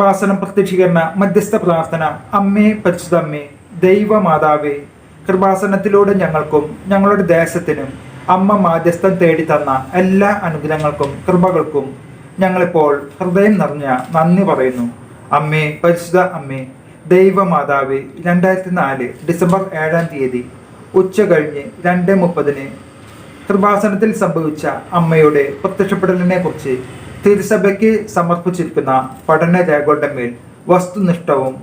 കൃപാസനം പ്രത്യക്ഷീകരണ മധ്യസ്ഥ പ്രാർത്ഥന. അമ്മേ, പരിശുദ്ധ അമ്മേ, ദൈവമാതാവേ, കൃപാസനത്തിലൂടെ ഞങ്ങൾക്കും ഞങ്ങളുടെ ദേശത്തിനും അമ്മ മാധ്യസ്ഥം തേടി തന്ന എല്ലാ അനുഗ്രഹങ്ങൾക്കും കൃപകൾക്കും ഞങ്ങളിപ്പോൾ ഹൃദയം നിറഞ്ഞ നന്ദി പറയുന്നു. അമ്മേ, പരിശുദ്ധ അമ്മേ, ദൈവമാതാവേ, 2004 ഡിസംബർ 7-ാം തീയതി ഉച്ച കഴിഞ്ഞ് 2:30 കൃപാസനത്തിൽ സംഭവിച്ച അമ്മയുടെ പ്രത്യക്ഷപ്പെടലിനെ കുറിച്ച് തിരുസഭയ്ക്ക് സമർപ്പിച്ചിരിക്കുന്ന പഠന രേഖകളുടെ മേൽ വസ്തുനിഷ്ഠവും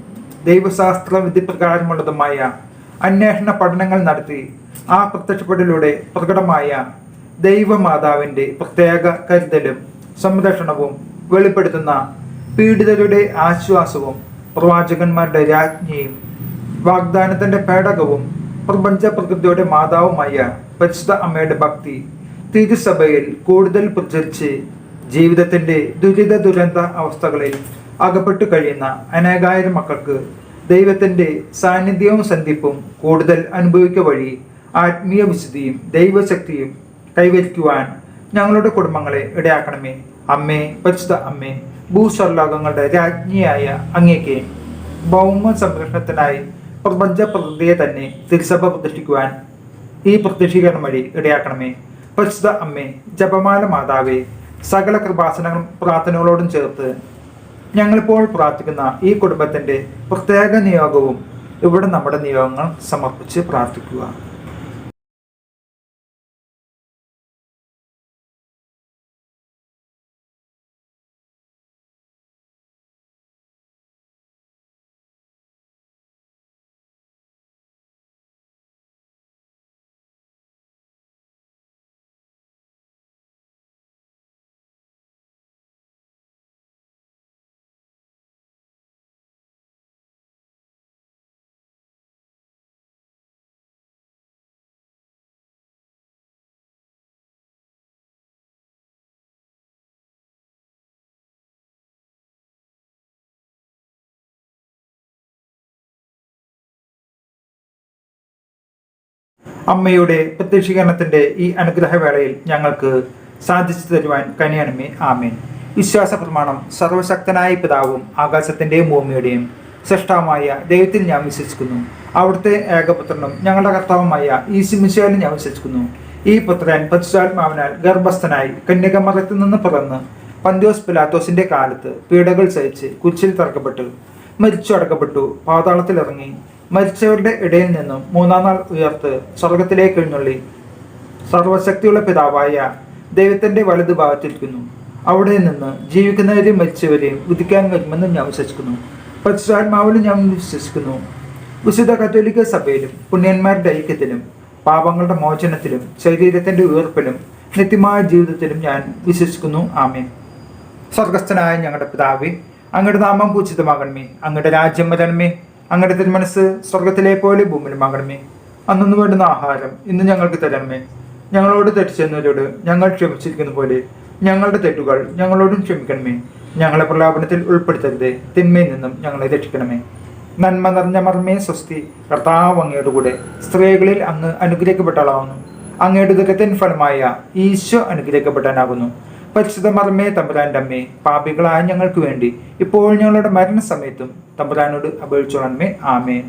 ദൈവശാസ്ത്ര വിധിപ്രകാരമുള്ളതുമായ അന്വേഷണ പഠനങ്ങൾ നടത്തി ആ പ്രത്യക്ഷപ്പെടലിലൂടെ പ്രകടമായ ദൈവമാതാവിൻ്റെ പ്രത്യേക കരുതലും സംരക്ഷണവും വെളിപ്പെടുത്തുന്ന പീഡിതരുടെ ആശ്വാസവും പ്രവാചകന്മാരുടെ രാജ്ഞിയും വാഗ്ദാനത്തിന്റെ പേടകവും പ്രപഞ്ച പ്രകൃതിയുടെ മാതാവുമായ പരിശുദ്ധ അമ്മയുടെ ഭക്തി തിരുസഭയിൽ കൂടുതൽ പ്രചരിച്ച് ജീവിതത്തിന്റെ ദുരിത അവസ്ഥകളിൽ അകപ്പെട്ടു കഴിയുന്ന അനേകായിരം മക്കൾക്ക് ദൈവത്തിന്റെ സാന്നിധ്യവും സന്ധിപ്പും കൂടുതൽ അനുഭവിക്കുക വഴി ആത്മീയ വിശുദ്ധിയും ദൈവശക്തിയും കൈവരിക്കുവാൻ ഞങ്ങളുടെ കുടുംബങ്ങളെ ഇടയാക്കണമേ. അമ്മേ, പരിശുദ്ധ അമ്മേ, ഭൂസ്വർലോകങ്ങളുടെ രാജ്ഞിയായ അങ്ങേക്ക് ഭൗമ സംരക്ഷണത്തിനായി പ്രപഞ്ച പ്രകൃതിയെ തന്നെ തിരുസഭ പ്രതിഷ്ഠിക്കുവാൻ ഈ പ്രത്യക്ഷീകരണം വഴി ഇടയാക്കണമേ. പരിശുദ്ധ അമ്മേ, ജപമാല മാതാവേ, സകല കൃപാസനങ്ങളും പ്രാർത്ഥനകളോടും ചേർത്ത് ഞങ്ങളിപ്പോൾ പ്രാർത്ഥിക്കുന്ന ഈ കുടുംബത്തിന്റെ പ്രത്യേക നിയോഗവും ഇവിടെ നമ്മുടെ നിയോഗങ്ങൾ സമർപ്പിച്ച് പ്രാർത്ഥിക്കുക. അമ്മയുടെ പ്രത്യക്ഷീകരണത്തിന്റെ ഈ അനുഗ്രഹവേളയിൽ ഞങ്ങൾക്ക് സാധിച്ചു തരുവാൻ കനിയണമേ. ആമേൻ. വിശ്വാസ പ്രമാണം. സർവശക്തനായ പിതാവും ആകാശത്തിന്റെയും ഭൂമിയുടെയും സൃഷ്ടാവുമായ ദൈവത്തിൽ ഞാൻ വിശ്വസിക്കുന്നു. അവിടുത്തെ ഏകപുത്രനും ഞങ്ങളുടെ കർത്താവുമായ ഈശോമിശിഹായിൽ ഞാൻ വിശ്വസിക്കുന്നു. ഈ പുത്രൻ പരിശുദ്ധാത്മാവിനാൽ ഗർഭസ്ഥനായി കന്യകമറിയത്തിൽ നിന്ന് പിറന്ന് പന്തിയോസ് പിലാത്തോസിന്റെ കാലത്ത് പീഡകൾ സഹിച്ച് കുരിശിൽ തറക്കപ്പെട്ടു, മരിച്ചു അടക്കപ്പെട്ടു, പാതാളത്തിലിറങ്ങി, മരിച്ചവരുടെ ഇടയിൽ നിന്നും 3-ാം നാൾ ഉയർത്ത് സ്വർഗത്തിലേക്ക് എഴുന്നള്ളി സർവശക്തിയുള്ള പിതാവായ ദൈവത്തിന്റെ വലതു ഭാഗത്തിരിക്കുന്നു. അവിടെ നിന്ന് ജീവിക്കുന്നവരെയും മരിച്ചവരെയും വിധിക്കാൻ വരുമെന്ന് ഞാൻ വിശ്വസിക്കുന്നു. പരിശുദ്ധാത്മാവിലും ഞാൻ വിശ്വസിക്കുന്നു. വിശുദ്ധ കത്തോലിക്ക സഭയിലും പുണ്യന്മാരുടെ ഐക്യത്തിലും പാപങ്ങളുടെ മോചനത്തിലും ശരീരത്തിന്റെ ഉയർപ്പിലും നിത്യമായ ജീവിതത്തിലും ഞാൻ വിശ്വസിക്കുന്നു. ആമേൻ. സ്വർഗസ്ഥനായ ഞങ്ങളുടെ പിതാവേ, അങ്ങയുടെ നാമം പൂജിതമാകണമേ. അങ്ങയുടെ രാജ്യം വരണമേ. അങ്ങയുടെ തിരുമനസ് സ്വർഗത്തിലെ പോലെ ഭൂമിയിലുമാകണമേ. അന്നു വേണ്ടുന്ന ആഹാരം ഇന്ന് ഞങ്ങൾക്ക് തരണമേ. ഞങ്ങളോട് തെറ്റ് ചെയ്യുന്നവരോട് ഞങ്ങൾ ക്ഷമിച്ചിരിക്കുന്ന പോലെ ഞങ്ങളുടെ തെറ്റുകൾ ഞങ്ങളോടും ക്ഷമിക്കണമേ. ഞങ്ങളെ പ്രലാപനത്തിൽ ഉൾപ്പെടുത്തരുതേ, തിന്മയിൽ നിന്നും ഞങ്ങളെ രക്ഷിക്കണമേ. നന്മ നിറഞ്ഞ മർമ്മേ സ്വസ്തി, കർത്താവ് അങ്ങയുടെ കൂടെ സ്ത്രീകളിൽ അങ്ങ് അനുഗ്രഹിക്കപ്പെട്ടവളാവുന്നു. അങ്ങയുടെ ഉദരത്തിൻ ഫലമായ ഈശോ അനുഗ്രഹിക്കപ്പെടാനാകുന്നു. പരിശുദ്ധ മർമ്മേ തമ്പുരാന്റെ അമ്മേ, പാപികളായ ഞങ്ങൾക്ക് വേണ്ടി ഇപ്പോൾ ഞങ്ങളുടെ മരണസമയത്തും തമ്പുരാനോട് അപേക്ഷിച്ചോളണമേ. ആമേൻ.